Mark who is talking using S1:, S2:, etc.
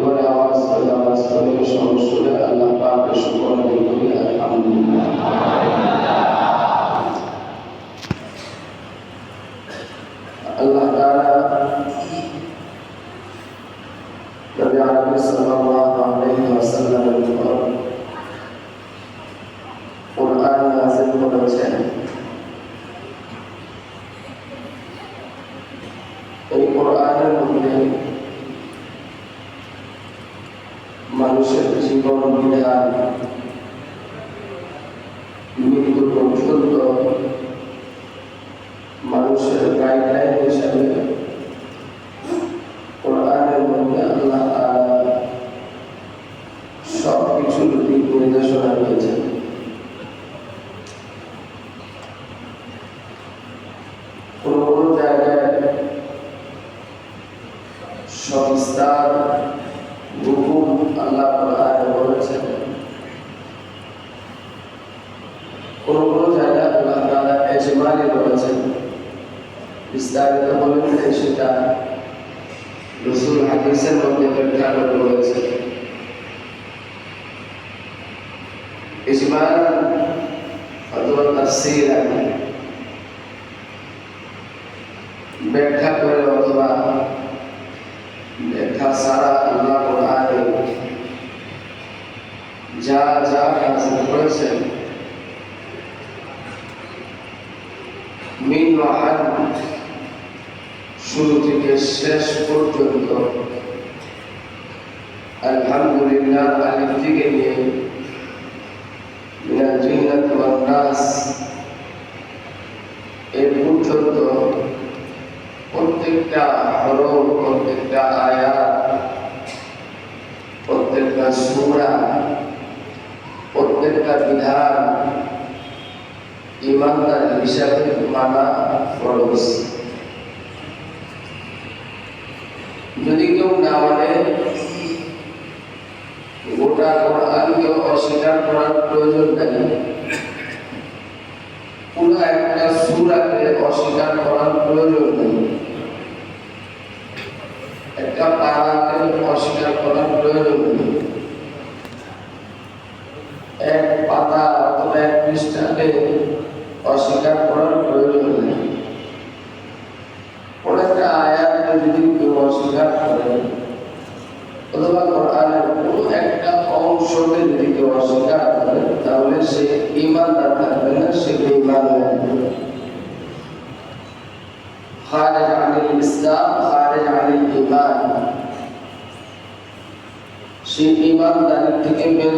S1: করে আওয়াজ করে সমস্যা আল্লাহ পাকের শুকর আদায় করি আলহামদুলিল্লাহ। আল্লাহ তাআলা নবী আরবি সাল্লাল্লাহু আলাইহি ওয়াসাল্লামের উপর কুরআন নাযিল করেছেন। এই কুরআনের মধ্যে মানুষের জীবন বিধান মৃত্যু পর্যন্ত মানুষের গাইডলাইন হিসাবে কোরআনের মধ্যে আল্লাহ তাআলা সব কিছুর দিক নির্দেশনা দিয়েছেন। কোন কোন জায়গায় সবিস্তার হুকুম আল্লাহ কোরআনে বলেছেন, কোন কোন জায়গায় আল্লাহ তাআলা ইজমালি বলেছেন, বিস্তারিত বলেন সেটা রাসূল হাদিসের মধ্যে ব্যাখ্যা করে বলেছেন। ইজমাল অথবা তাফসীর ব্যাখ্যা করে অথবা ব্যাখ্যা ছাড়া আল্লাহ কোরআনে যা যা নাযিল করেছেন মিন ওয়াহাদ শুরু থেকে শেষ পর্যন্ত আলহামদুলিল্লাহ আলিফ থেকে নিয়ে মিনাল জিন্নাতি ওয়ান নাস এই পর্যন্ত প্রত্যেকটা হরফ, প্রত্যেকটা আয়াত, প্রত্যেকটা সূরা, প্রত্যেকটা বিধান ঈমানদার হিসাবে মানা ফরজ। যদি কেউ না মানে গোটা কোরআনকে অস্বীকার করার প্রয়োজন নেই, পুরো একটা সূরাকে অস্বীকার করার প্রয়োজন নেই, একটা পারাকে অস্বীকার করার প্রয়োজন নেই, এক পাতা অথবা এক পৃষ্ঠাকে অস্বীকার করার প্রয়োজন নেই। কোন একটা আয়াতকে যদি কেউ অস্বীকার করে অথবা কোরআনের কোন একটা অংশকে যদি কেউ অস্বীকার করে তাহলে সে ঈমানদার থাকবে না, সে বেঈমান হয়ে যাবে। খারিজ আনিল ইসলাম, খারিজ আনিল ঈমান, সে ঈমানদার থেকে বের